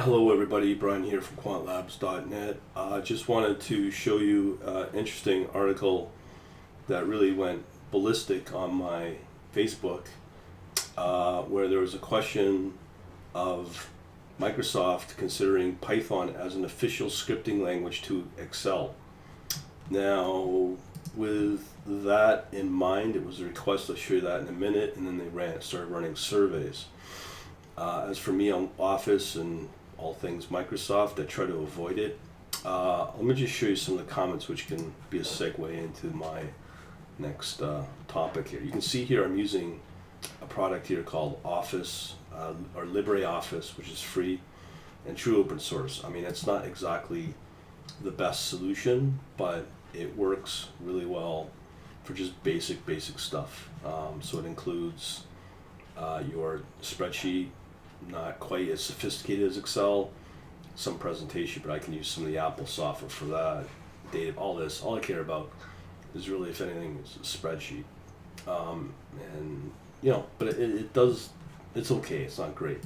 Hello everybody, Brian here from quantlabs.net. Just wanted to show you an interesting article that really went ballistic on my Facebook, where there was a question of Microsoft considering Python as an official scripting language to Excel. Now, with that in mind, it was a request. I'll show you that in a minute, and then they started running surveys. As for me on Office and all things Microsoft, I try to avoid it. Let me just show you some of the comments which can be a segue into my next topic here. You can see here I'm using a product here called Office or LibreOffice, which is free and true open source. I mean, it's not exactly the best solution, but it works really well for just basic stuff. So it includes your spreadsheet, not quite as sophisticated as Excel, some presentation, but I can use some of the Apple software for that. Data, all this, all I care about is really, if anything, is a spreadsheet. And but it does, it's okay, it's not great.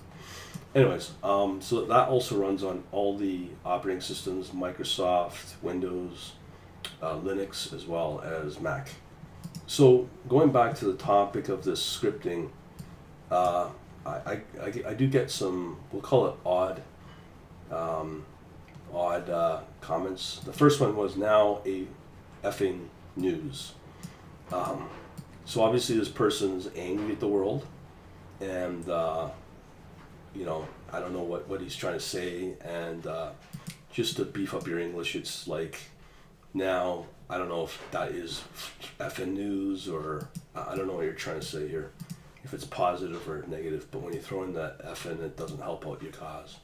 Anyways, so that also runs on all the operating systems, Microsoft, Windows, Linux, as well as Mac. So going back to the topic of this scripting, I do get some, we'll call it odd comments. The first one was now a effing news. So obviously this person's angry at the world, and I don't know what he's trying to say, and just to beef up your English, it's like, now, I don't know if that is effing news, or I don't know what you're trying to say here, if it's positive or negative, but when you throw in that F in, it doesn't help out your cause.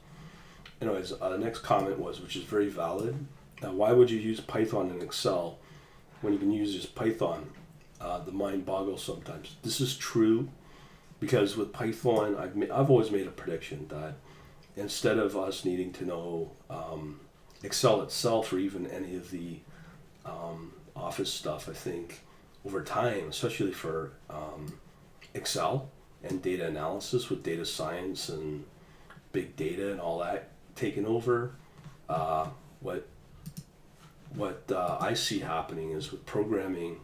Anyways, the next comment was, which is very valid, why would you use Python in Excel when you can use just Python? The mind boggles sometimes. This is true, because with Python, I've always made a prediction that instead of us needing to know Excel itself, or even any of the Office stuff, I think over time, especially for Excel and data analysis with data science and big data and all that taken over, what I see happening is, with programming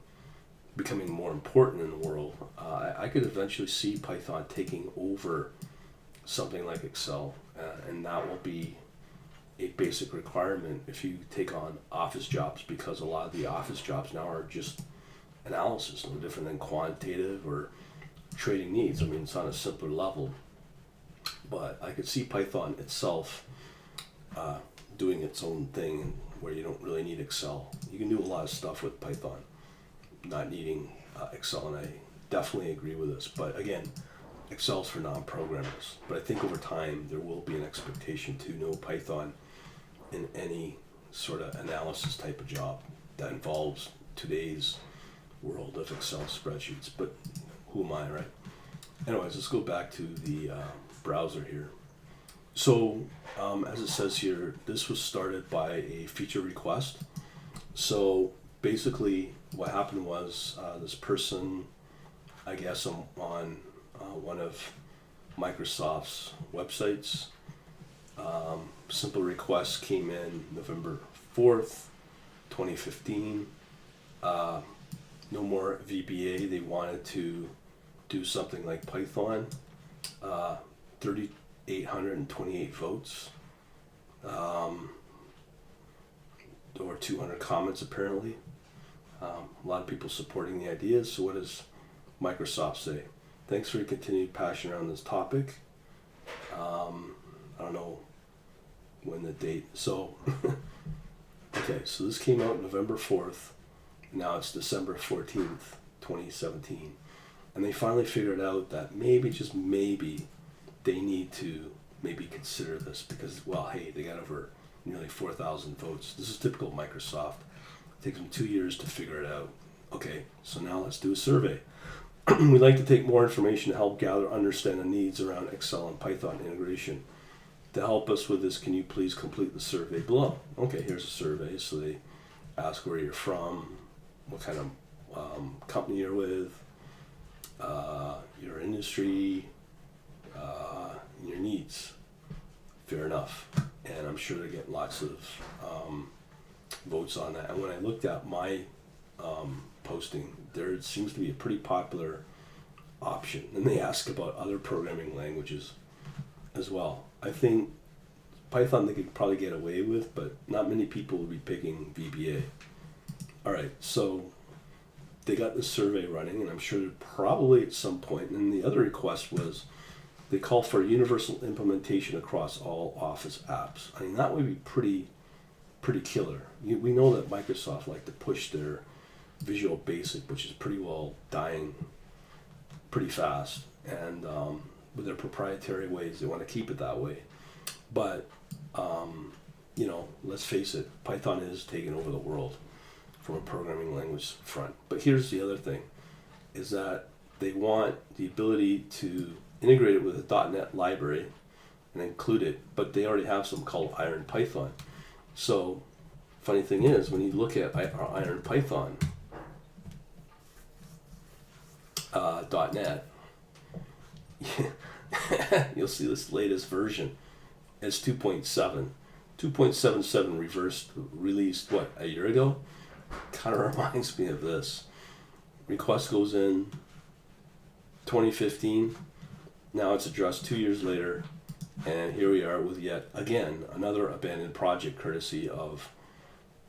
becoming more important in the world, I could eventually see Python taking over something like Excel, and that will be a basic requirement if you take on Office jobs, because a lot of the Office jobs now are just analysis, no different than quantitative or trading needs. I mean, it's on a simpler level, but I could see Python itself doing its own thing, where you don't really need Excel. You can do a lot of stuff with Python, not needing Excel, and I definitely agree with this. But again, Excel's for non-programmers. But I think over time there will be an expectation to know Python in any sort of analysis type of job that involves today's world of Excel spreadsheets. But who am I, right? Anyways, let's go back to the browser here. So as it says here, this was started by a feature request. So basically what happened was, this person, I guess, on one of Microsoft's websites, simple request came in November 4th, 2015. No more VBA. They wanted to do something like Python. 3,828 votes, over 200 comments apparently. A lot of people supporting the ideas. So what does Microsoft say? Thanks for your continued passion around this topic. I don't know when the date. So, okay, so this came out November 4th. Now it's December 14th, 2017. And they finally figured out that maybe, just maybe, they need to maybe consider this, because, well, hey, they got over nearly 4,000 votes. This is typical Microsoft. It takes them 2 years to figure it out. Okay, so now let's do a survey. We'd like to take more information to help gather, understand the needs around Excel and Python integration. To help us with this, can you please complete the survey below? Okay, here's a survey. So they ask where you're from, what kind of company you're with, your industry, your needs. fair enough. And I'm sure they're getting lots of votes on that. And when I looked at my posting, there seems to be a pretty popular option. And they ask about other programming languages as well. I think Python they could probably get away with, but not many people will be picking VBA. All right, so they got the survey running, and I'm sure they're probably at some point. And the other request was they call for universal implementation across all Office apps. I mean, that would be pretty killer. We know that Microsoft like to push their Visual Basic, which is pretty well dying pretty fast, and with their proprietary ways, they want to keep it that way. But let's face it, Python is taking over the world from a programming language front. But here's the other thing, is that they want the ability to integrate it with a .NET library and include it, but they already have something called IronPython. So, funny thing is, when you look at IronPython .NET, you'll see this latest version. It's 2.7. 2.77 released, a year ago? Kind of reminds me of this. Request goes in 2015. Now it's addressed 2 years later. And here we are with yet again another abandoned project courtesy of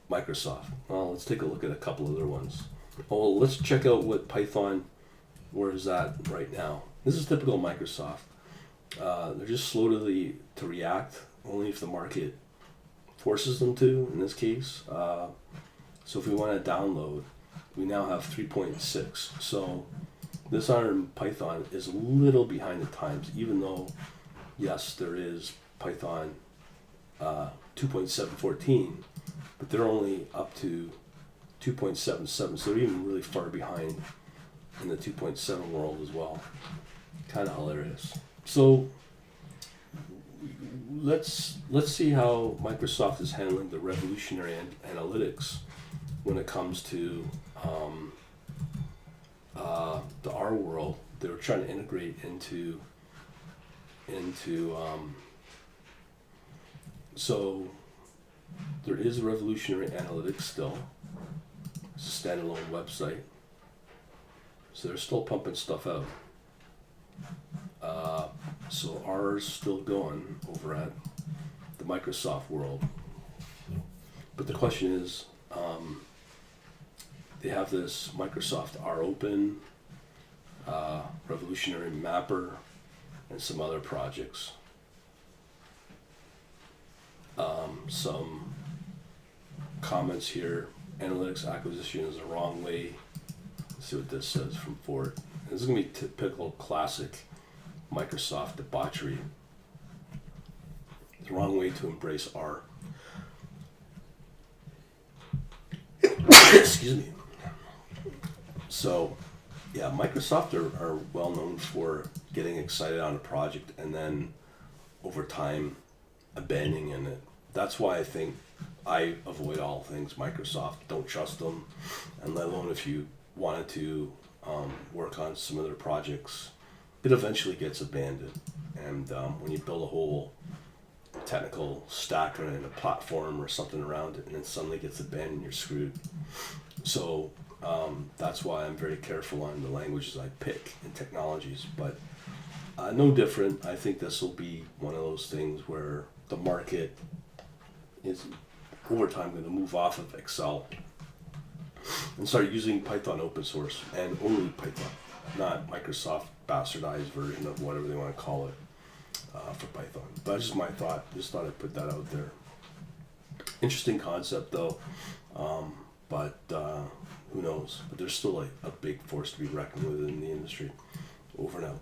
Microsoft. Well, let's take a look at a couple other ones. Oh, let's check out what Python, where is that right now? This is typical Microsoft. They're just slow to react, only if the market forces them to, in this case. So if we want to download, we now have 3.6. So this IronPython is a little behind the times, even though, yes, there is Python 2.714, but they're only up to 2.77, so they're even really far behind in the 2.7 world as well. Kind of hilarious. So let's see how Microsoft is handling the revolutionary analytics when it comes to the R world. They were trying to integrate into so there is revolutionary analytics still. It's a standalone website, so they're still pumping stuff out. So R is still going over at the Microsoft world. But the question is, they have this Microsoft R Open, Revolutionary Mapper, and some other projects. Some comments here. Analytics acquisition is the wrong way. Let's see what this says from Ford. This is going to be typical classic Microsoft debauchery. The wrong way to embrace R. Excuse me. So, yeah, Microsoft are well known for getting excited on a project and then over time abandoning it. That's why I think I avoid all things Microsoft. Don't trust them, and let alone if you wanted to work on some of their projects, it eventually gets abandoned. And when you build a whole technical stack and a platform or something around it, and then suddenly gets abandoned, you're screwed. So that's why I'm very careful on the languages I pick in technologies. But no different. I think this will be one of those things where the market is over time going to move off of Excel and start using Python open source, and only Python, not Microsoft bastardized version of whatever they want to call it for Python. But that's just my thought. Just thought I'd put that out there. Interesting concept though, but who knows? But there's still a big force to be reckoned with in the industry. Over and out.